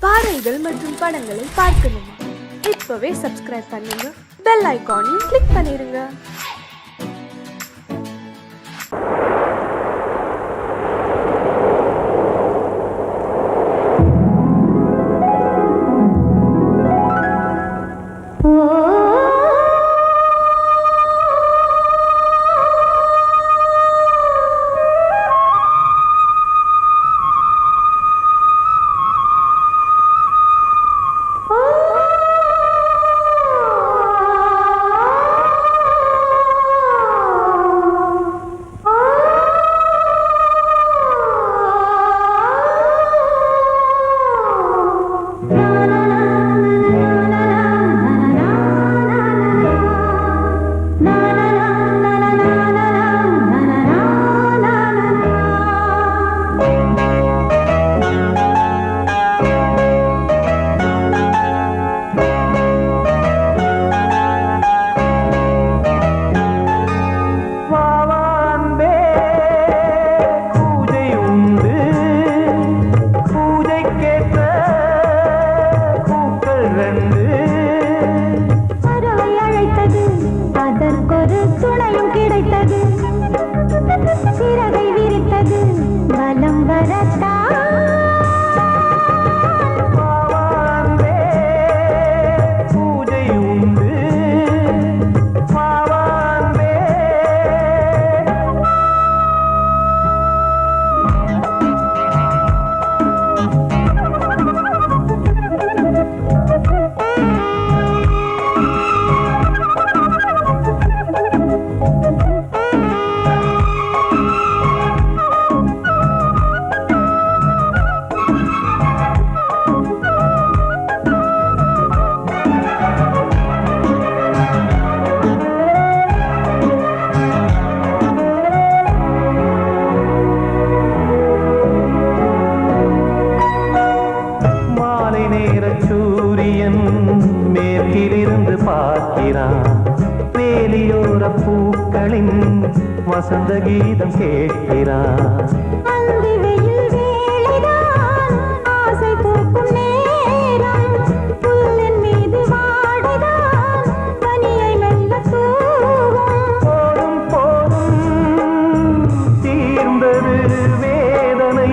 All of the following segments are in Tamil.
பாடல்கள் மற்றும் படங்களை பார்க்கணுமா? இப்பவே சப்ஸ்கிரைப் பண்ணுங்க, பெல் ஐகானையும் கிளிக் பண்ணிருங்க. வேலியோர பூக்களின் வசந்த கீதம் கேட்கிறான். போதும் போதும் தீர்ந்தது வேதனை,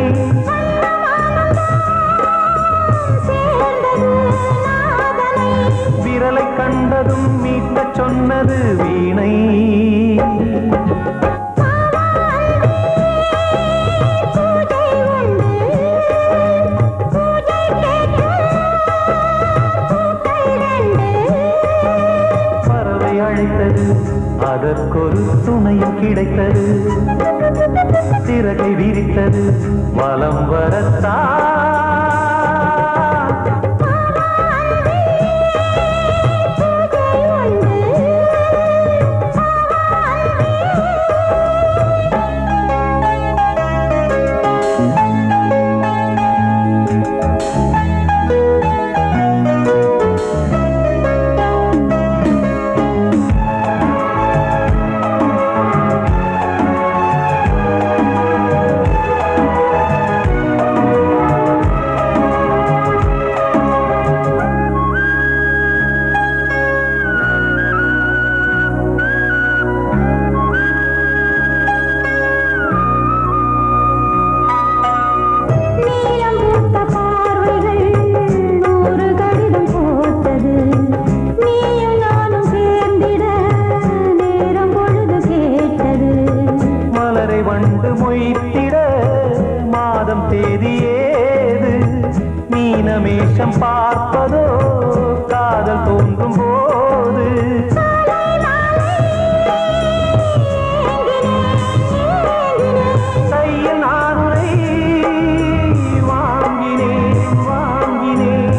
விரலை கண்டதும் மீட்ட சொன்னது வீணை. பறவை அழைத்தது, அதற்கொரு துணையும் கிடைத்தது. சிறகை விரித்தது, வலம் வரத்தான். வண்டு மொய்த்திட மாதம் தேதியேது, மீனமேஷம் பார்ப்பதோ காதல் தோன்றும் போது. கையில் நானுரை வாங்கினேன் வாங்கினேன்.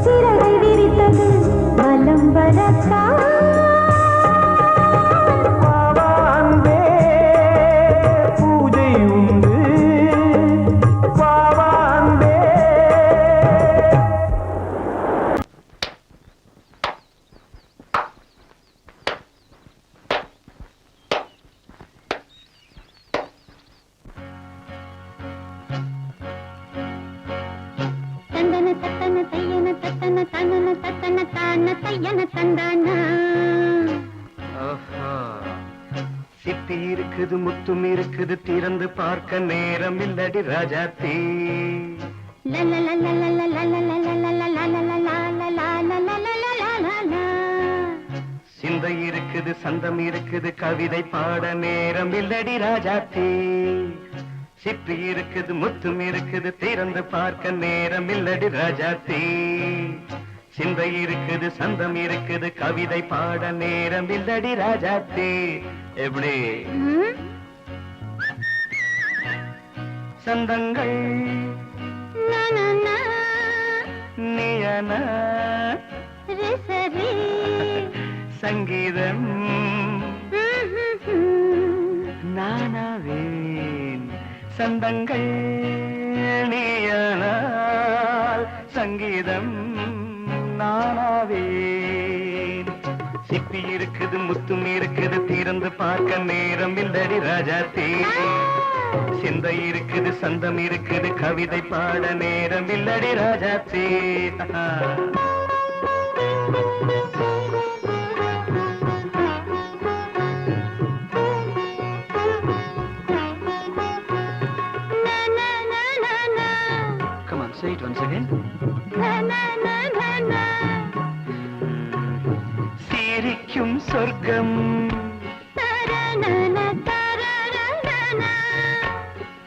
சிறகை விரித்தது, வலம் வரத்தான். அன்பே தையன தந்தானா சிப்பி இருக்குது முத்தும் இருக்குது திறந்து பார்க்க நேரம் இல்லடி ராஜாத்தி சிந்தை இருக்குது சந்தம் இருக்குது கவிதை பாட நேரம் இல்லடி ராஜாத்தி சிப்பி இருக்குது முத்தும் இருக்குது திறந்து பார்க்க நேரம் இல்லடி ராஜாத்தி சிந்தை இருக்குது சந்தம் இருக்குது கவிதை பாட நேரம் இல்லடி ராஜாத்தி எப்படி சந்தங்கள் நீயன சங்கீதம் நானாவேன் சந்தங்கள் நீயனால் சங்கீதம் நானாவேன் சிப்பி இருக்குது முத்தும் இருக்குது திறந்து பார்க்க நேரம் இல்லடி ராஜாத்தி சிந்தை இருக்குது சந்தம் இருக்குது கவிதை பாட நேரம் இல்லடி Rajathi Come on, say it once again. சிரிக்கும் சொர்க்கம்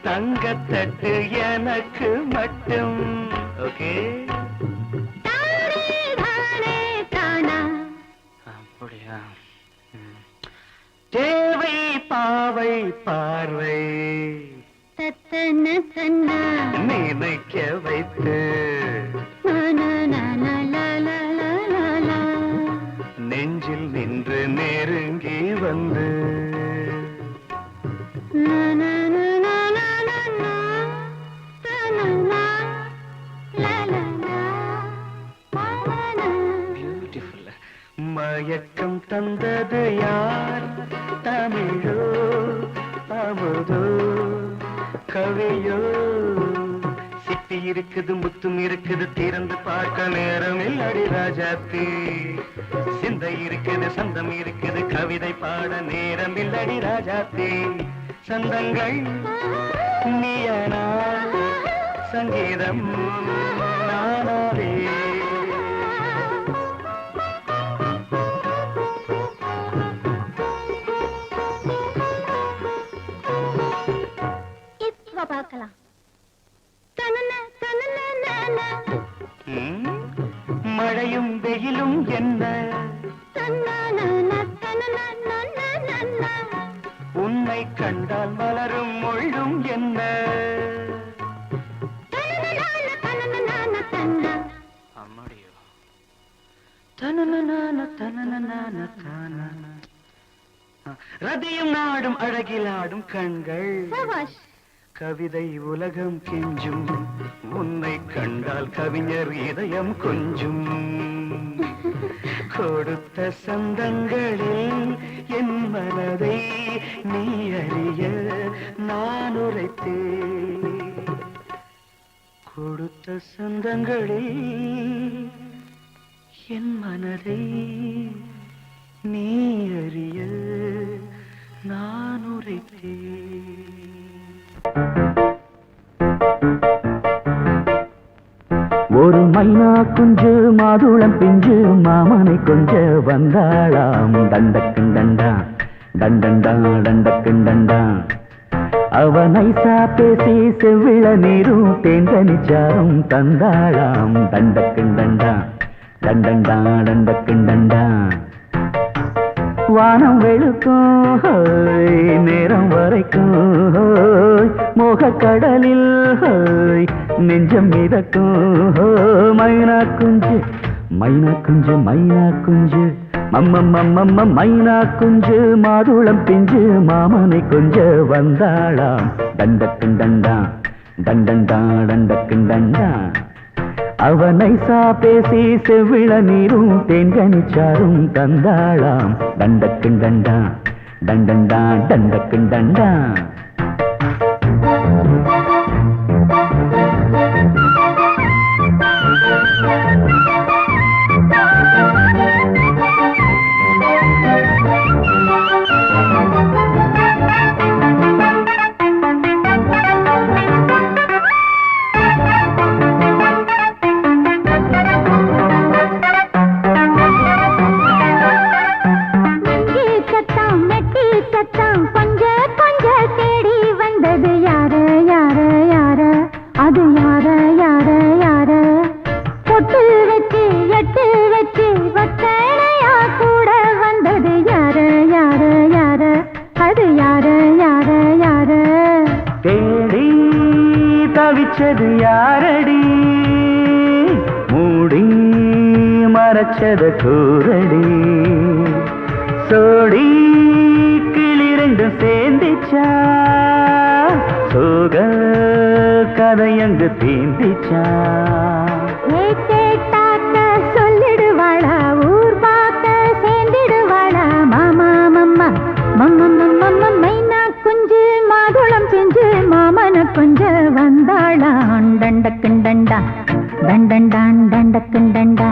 தங்கத்தட்டு எனக்கு மட்டும் ஓகே அப்படியா தேவை பாவை பார்வை நினைக்க வைத்து நெஞ்சில் நின்று நெருங்கி வந்து மயக்கம் தந்தது யார் தமிழோ அமுதோ கவியோ சிப்பி இருக்குது முத்தும் இருக்குது திறந்து பார்க்க நேரம் இல்லடி ராஜாத்தி சிந்தை இருக்குது சந்தம் இருக்குது கவிதை பாட நேரம் இல்லடி ராஜாத்தி சந்தங்கள் நீயனா சங்கீதம் நானாவே பார்க்கலாம் மழையும் வெயிலும் என்ன உன்னை கண்டால் மலரும் மொழியும் என்ன அம்மாடியோ ரதியும் நாடும் அழகிலாடும் கண்கள் கவிதை உலகம் கெஞ்சும் உன்னை கண்டால் கவிஞர் இதயம் கொஞ்சும் கொடுத்த சந்தங்களில் என் மனதை நீ அறிய நான் உரைத்தேன் கொடுத்த சந்தங்களில் என் மனதை நீ அறிய நான் உரைத்தேன் ஒரு மைனா குஞ்சு மாதுளம் பிஞ்சு மாமனை கொஞ்ச வந்தாளாம் தண்டக்குன் டண்டா டண்டண்டா டண்டக்குன் டண்டா அவ நைசா பேசி செவ்விள நீரும் தேங்கனிச்சாரும் தந்தாளாம் தண்டக்குன் டண்டா டண்டண்டா டண்டக்குன் டண்டா வானம் வெளுக்கும் நேரம் வரைக்கும் மோகக்கடலில் நெஞ்சம் மிதக்கும் மைனா குஞ்சு மைனா குஞ்சு மைனா குஞ்சு மம்மம்மம்மம்ம மைனா குஞ்சு மாதுளம் பிஞ்சு மாமனை கொஞ்ச வந்தாளாம் தண்டக்குன் டண்டா டண்டண்டா டண்டக்குன் டண்டா அவனை சா பேசி செவ்விள நீரும் தேன்கனிச்சாரும் தந்தாளாம் தண்டக்குன் டண்டா டண்டண்டா டண்டக்குன் டண்டா மறைச்சது யாரடி மூடி மறைச்சத கூரடி சோடி கிளி ரெண்டும் சேர்ந்திச்சா சோக கதையங்கு தீந்திச்சா கேட்டாக்க சொல்லிடுவாளா ஊர் பார்க்க சேர்ந்திடுவாளா மாமா மம்மா மம்ம மைனா குஞ்சு மாதுளம் செஞ்சு மாமன கொஞ்ச வந்தாளா டண்டக்குண்டண்டா டண்டண்டான் டண்டக்குண்டண்டா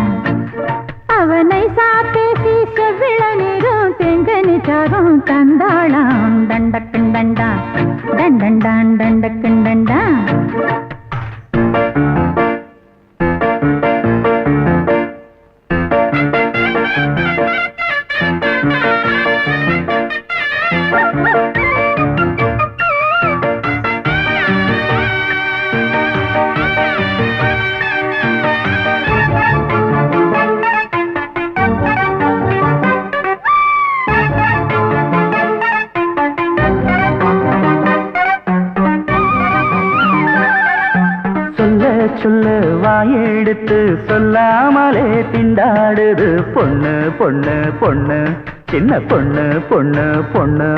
அவனை சாப்பேசி செவ்விள நீரும் தெங்கனி சாரும் தந்தாளாம் டண்டக்குண்டண்டா டண்டண்டான் டண்டக்குண்டண்டா சொல்ல வாயெடுத்து சொல்லாமலே திண்டாடுது பொண்ணு பொண்ணு பொண்ணு சின்ன பொண்ணு பொண்ணு பொண்ணு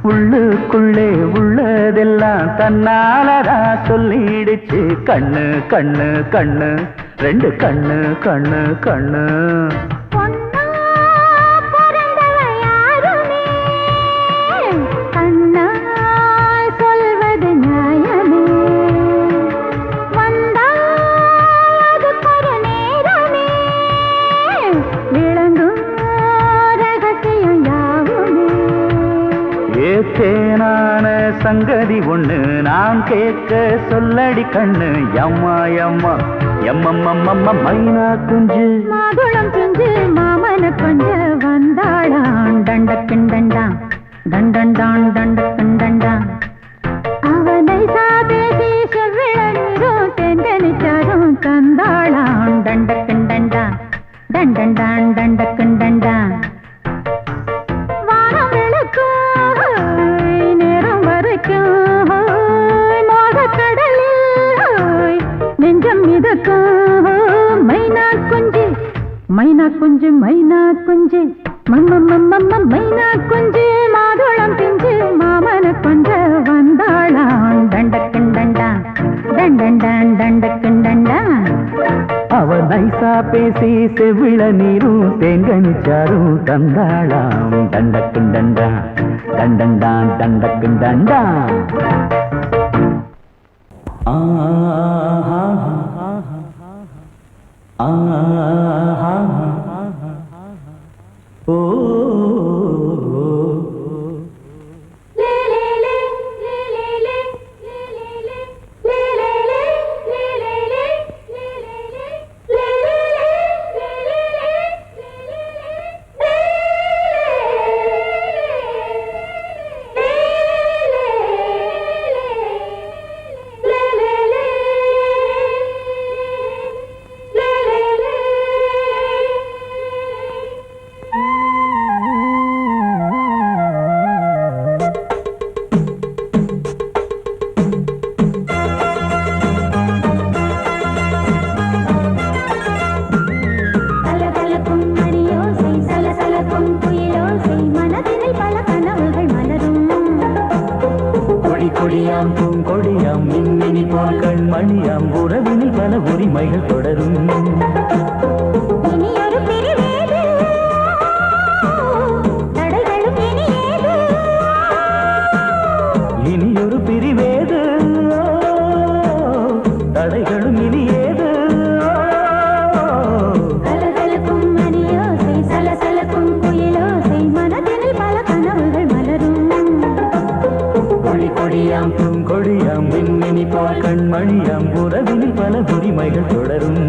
உள்ளுக்குள்ளே உள்ளதெல்லாம் தன்னாலதா சொல்லிடுச்சு கண்ணு கண்ணு கண்ணு ரெண்டு கண்ணு கண்ணு கண்ணு தேனான சங்கதி ஒண்ணு நான் கேட்க சொல்லடி கண்ணு எம்மா எம்மா எம்மம்மம்மம்ம மைனா குஞ்சு மாதுளம் செஞ்சு மாமன கொஞ்ச வந்தாளான் டண்டக்குண்டண்டா டண்டண்டான் டண்டக்குண்டண்டா அவனை சாபேசி செவ்விள நீரும் தெங்கனிச்சாரும் தந்தாளான் டண்டக்குண்டண்டா டண்டண்டான் டண்டக்குண்டண்டா வானம் விளக்கும் நெஞ்சம் மிதக்கும் மைனா குஞ்சு மைனா குஞ்சு மைனா குஞ்சு மம்மம்மம்மம்ம மைனா குஞ்சு மாதுளம் பிஞ்சு மாமன கொஞ்ச வந்தாளான் தண்டக்குண்டண்டா தண்டண்டான் தண்டக்குண்டண்டா அவ நைசா பேசி செவிள நீரும் தேங்கனிச்சாரும் தந்தாளாம் தண்டக்குண்டண்டா தண்டண்டான் தண்டக்குண்டண்டா ஓ கொடியாம் பூங்கொடியாம் மின்மினி போல் கண்மணியாம் உறவினில் பல உரிமைகள் தொடரும் இனியொரு பிரிவேது தடைகளும் இனியேது கொடியாம் பூங்கொடியாம் மின்மினி போல் கண்மணியாம் உறவினில் பல உரிமைகள் தொடரும்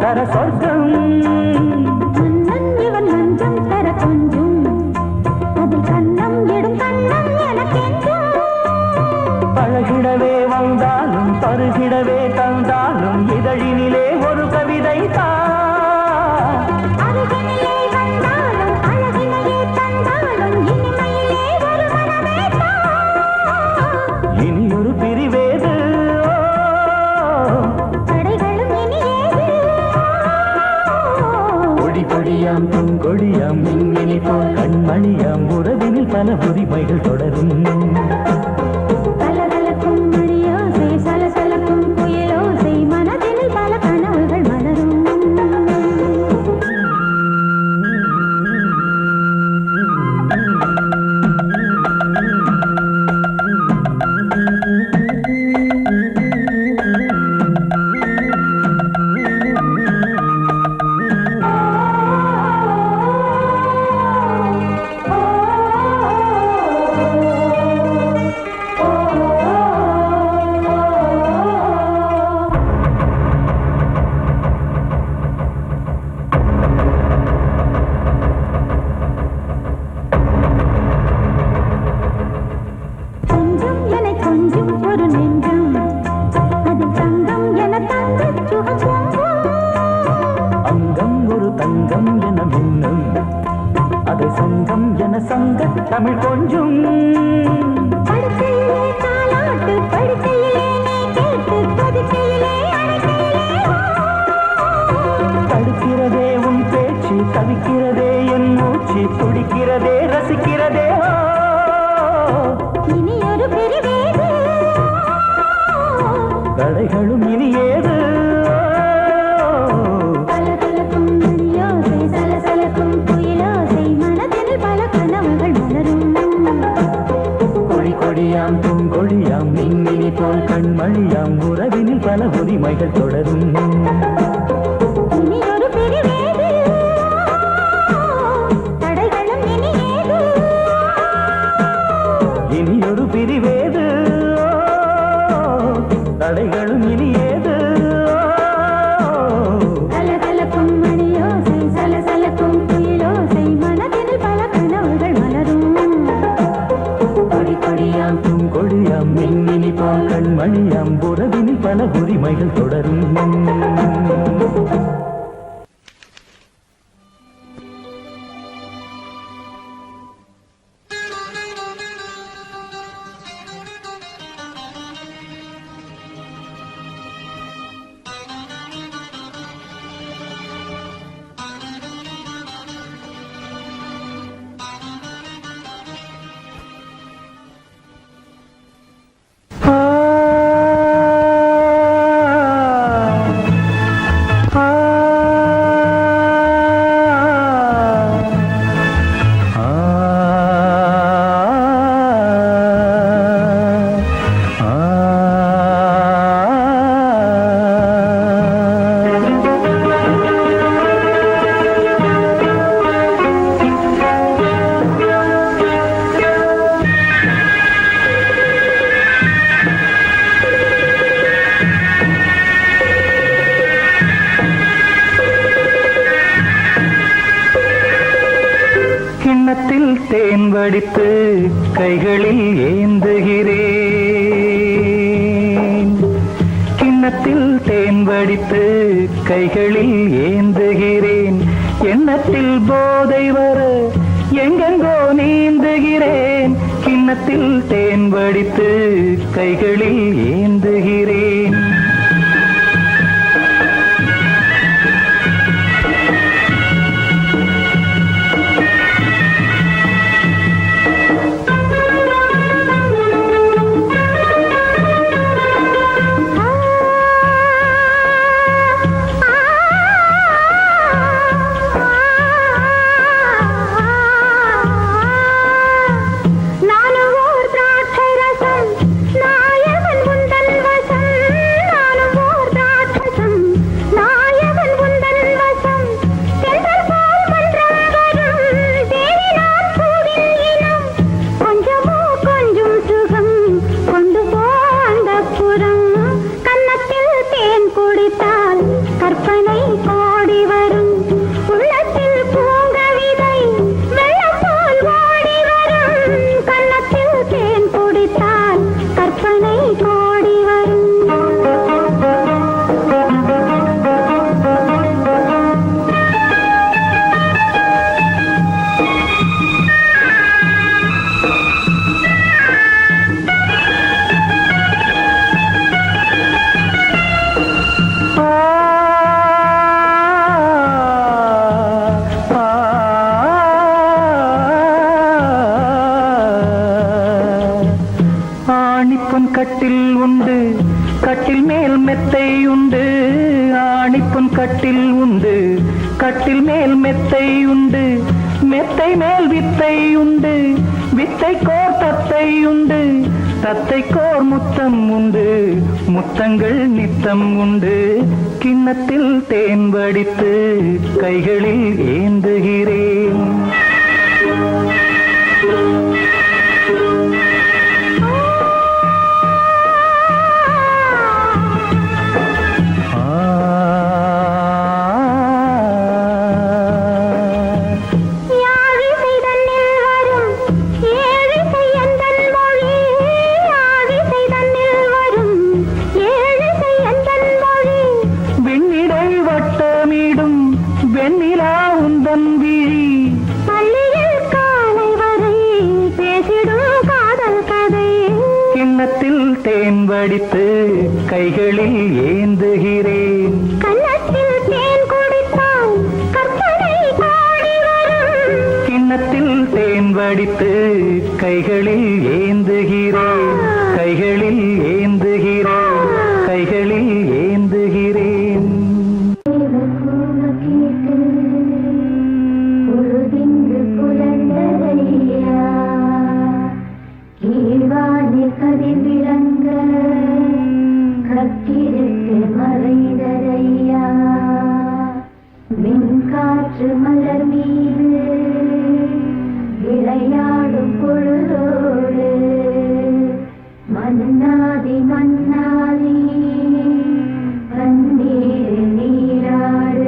தர சொர்க்கம் மன்னன் இவன் மஞ்சம் தர கொஞ்சம் அதில் கண்ணம் இடும் கண்ணம் எனக்கென்றும் பழகிடவே வந்தாலும் பருகிடவே தந்தாலும் இதழினிலே ஒரு கவிதை அருகினிலே வந்தாலும் அழகினையே தந்தாலும் இனிமையிலே ஒரு மனமே இனியொரு பிரிவேது தடைகளும் இனியேது கொடி கொடியாம் பொங்கொடியாம் மின்மினி போல் கண்மணியாம் உறவினில் பல உரிமைகள் தொடரும் கலகலக்கும் மணியோசை சலசலக்கும் புயலோசை மனதினில் பல கனவுகள் மலரும் கொஞ்சம் என கொஞ்சம் ஒரு நெஞ்சம் அது தங்கம் என தங்க சுகம் அங்கம் ஒரு தங்கம் என மின்னும் அதை சங்கம் என சங்க தமிழ் கொஞ்சம் படுக்கையிலே தாலாட்டு படுக்கையிலே நீ கேட்டு கொதிக்கையிலே அழைக்கையிலே தடுக்கிறதே உன் பேச்சு தவிக்கிறதே என் மூச்சு துடிக்கிறதே ரசிக்கிறதே இனி ஒரு பிரிவேது தடைகளும் இனி ஏது கலகலக்கும் மணியோசை சலசலக்கும் புயலோசை மனதில் பல கனவுகள் மலரும் கொடி கொடியாம் பூங்கொடியாம் மின்மினி போல் கண்மணியாம் உறவினில் பல உரிமைகள் தொடரும் இனி ஒரு பிரிவேது தடைகளும் இனியேது இனியொரு பிரிவேது தடைகளும் இனி ஏது கலகலக்கும் மணியோசை சலசலக்கும் புயலோசை மனதில் பல கனவுகள் மலரும் கொடி கொடியாம் பூங்கொடியாம் மின்மினி போல் கண்மணியாம் உறவினில் பல உரிமைகள் தொடரும் கிண்ணத்தில் தேன் வடித்து கைகளில் ஏந்துகிறேன் கிண்ணத்தில் தேன் வடித்து கைகளில் ஏந்துகிறேன் எண்ணத்தில் போதை வர எங்கெங்கோ நீந்துகிறேன் கிண்ணத்தில் தேன் வடித்து கைகளில் ஏந்துகிறேன் நானும் ஓர் திராட்சை ரசம் நாயகன் முந்தன் வசம் ஆணிப்பொன் கட்டில் உண்டு, கட்டில் மேல் மெத்தை உண்டு. ஆணிப்பொன் கட்டில் உண்டு, கட்டில் மேல் மெத்தை உண்டு. மெத்தை மேல் வித்தை உண்டு, வித்தை கோர் தத்தை உண்டு. தத்தை கோர் முத்தம் உண்டு, முத்தங்கள் நித்தம் உண்டு. கிண்ணத்தில் தேன் வடித்து கைகளில் ஏந்துகிறேன். தேன் வடித்து கைகளில் ஏந்துகிறேன். கன்னத்தில் தேன் குடித்தால் கற்பனை பாடி வரும். கிண்ணத்தில் தேன் வடித்து கைகளில் ஏந்துகிறேன். கைகளில் ஏந்துகிறேன். கைகளில் ஏந்துகிறேன். கதிர் விளங்க கத்திருக்கு மறைதரையா. மின்காற்று மலர் மீது விளையாடும் பொழுதோடு மன்னாதி மன்னாதி கண்ணீர் நீராடு.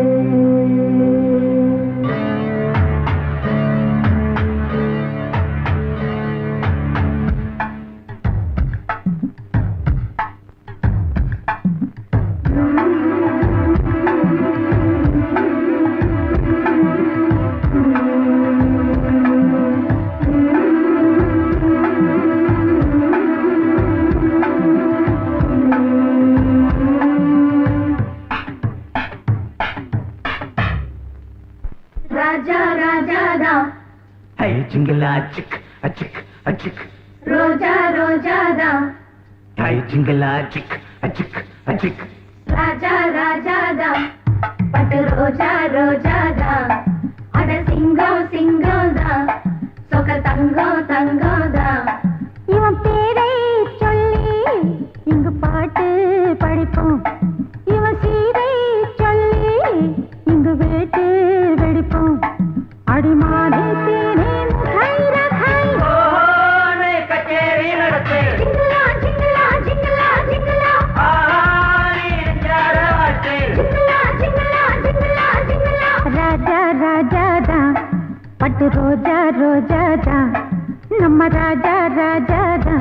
ராஜா ராஜாதா ஹை ஜிங்கலா சிக் அச்சிக் அச்சிக். ரோஜா ரோஜாதா ஹை ஜிங்கலா சிக் அச்சிக் அச்சிக். ராஜா ராஜாதா பட்டு ரோஜா ரோஜாதா. அட சிங்கம் சிங்கம்தா சொக்க தங்கம் தங்கம்தா. இவன் பேரை சொல்லி இங்கு பாட்டு படிப்போம். இவன் சீரை சொல்லி இங்கு வேட்டு வெடிப்போம். அடிமானே தேனே கைர கை ஓனே கச்சேரி நடத்து. ஜிங்கலா ஜிங்கலா ஜிங்கலா ஜிங்கலா ஆரி ஜரவாட்டு. ஜிங்கலா ஜிங்கலா ஜிங்கலா ஜிங்கலா. ராஜா ராஜாதா பட்டு ரோஜா ரோஜாதா நம்ம ராஜா ராஜாதா.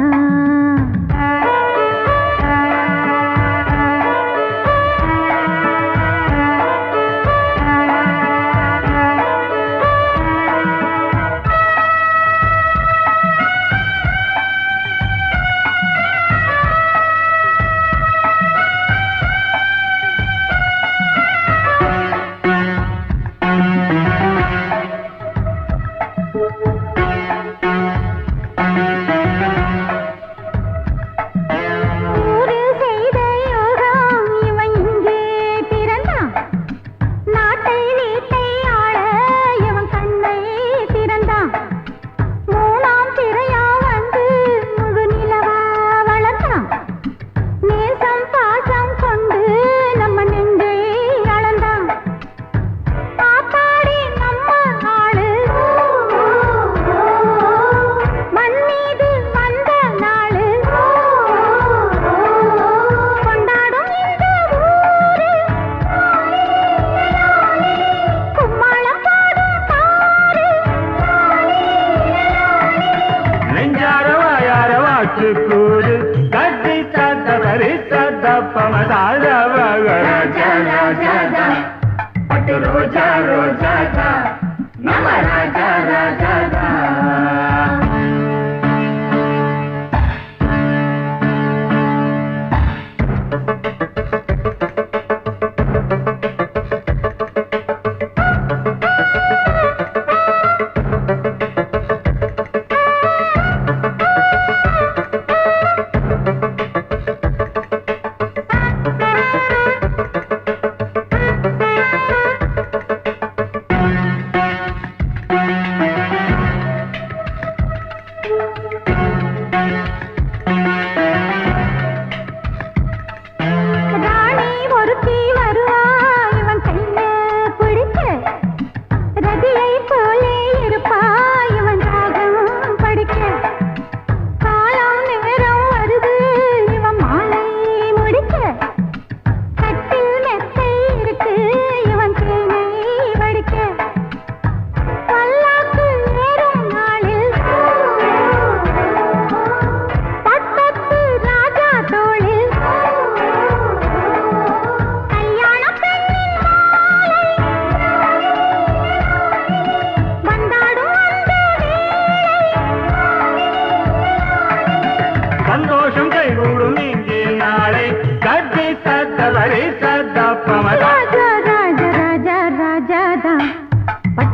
ரோஜா ரோஜாதா நம்ம ராஜா ராஜாதா.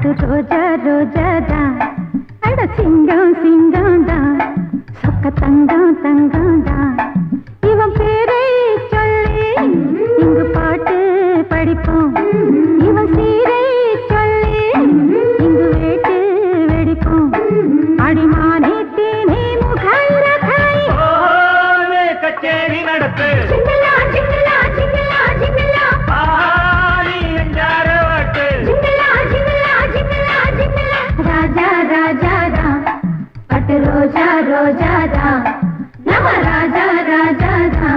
காட்டு ரோஜா ரோஜா தான் அட சிங்கம் சிங்கம் தான் சொக்க தங்கம் தங்கம் தான் இவன் பேரை சொல்லி இங்கு பாட்டு படிப்போம் இவன் சீரை சொல்லி இங்கு வேட்டு வெடிப்போம் அடிமானே தேனே முகந்த தாய் கச்சேரி நடத்து ஜிங்கலா ஜிங்கலா ஜிங்கலா ஜிங்கலா பாரி எஞ்சார வாட்டு ஜிங்கலா ஜிங்கலா ஜிங்கலா ஜிங்கலா ராஜா ராஜா ரா பட்டு ரோஜா ரோஜா ரா நம ராஜா ராஜா ரா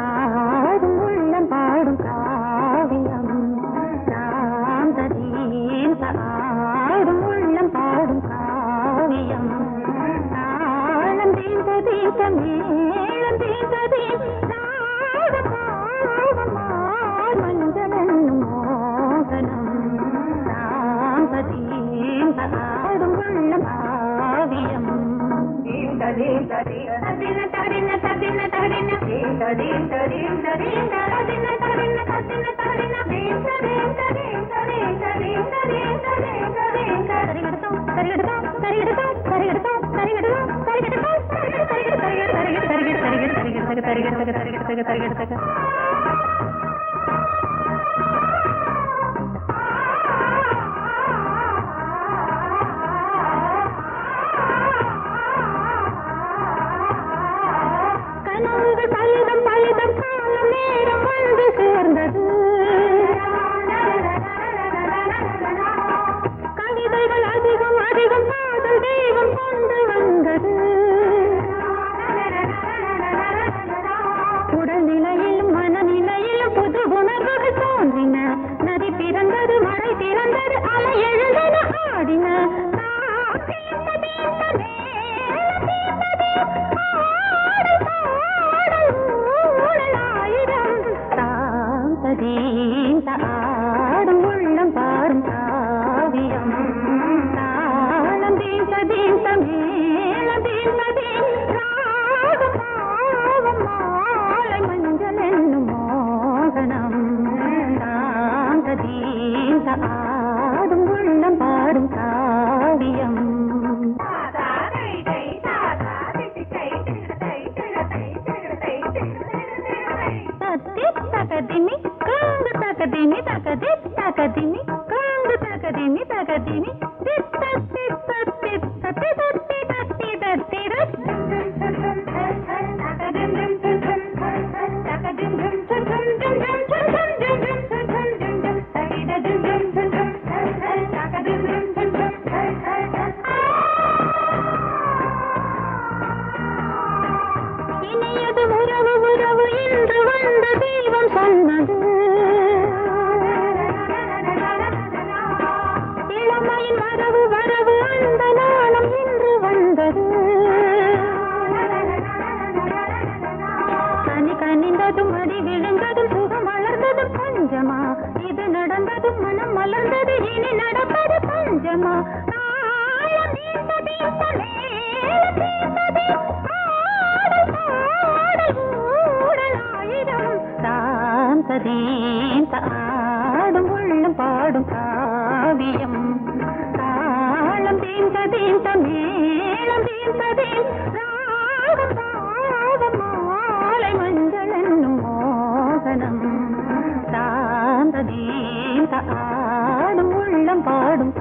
ஆடும் உள்ளம் பாடும் காவியம் சாந்ததீன் ஆடும் உள்ளம் பாடும் காவியம் தாளம் தீர்ந்ததீத மேளம் தீர்ந்ததீன் மஞ்சளும் மோகனம் சாந்ததீன் ஆடும் உள்ளம் காவியம் பலிதம் காலம் நேரம் வந்து சேர்ந்தது கவிதைகள் அதிகம் அதிகம் காதல் தெய்வம் கொண்டு வந்தது உடல்நிலையிலும் மனநிலையிலும் புது உணர்வுகள் தோன்றின நதி பிறந்தது மழை திறந்தது அலை எழுந்தன ஆடின ஆடும் உள்ளம் பாடும் காவியம் தாளம் தீர்ந்த மேளம் தீர்ந்ததே ராகம் பாவம் மாலை மஞ்சள் என்னும் மோகனம் தாங்க ஆடும் உள்ளம் பாடும் காவியம் தகதிமி காங்கு தகதிமி தகதி தகதிமி காங்கு தகதிமி தகதிமி தித்த தித்த தித்த தித்தி தத்தி தத்தி இனியது உறவு உறவு இன்று வந்த தெய்வம் சொன்னது இளமையின் வரவு வரவு அந்த நாளம் இன்று வந்தது மலர்ந்தது மனம் மலர்ந்தது இனி நடப்பது பஞ்சமா தாளம் தீர்த்ததே மேளம் தீர்த்ததே பாடல் பாடல் ஊடல் ஆயிரம் சாந்ததேன் ஆடும் உள்ளம் பாடும் காவியம் தாளம் தீர்த்ததேன் மேளம் தீர்த்ததேன் ராகம் பாவம் மாலை மஞ்சள் என்னும் மோகனம் சாந்ததேன் ஆடும் உள்ளம் பாடும்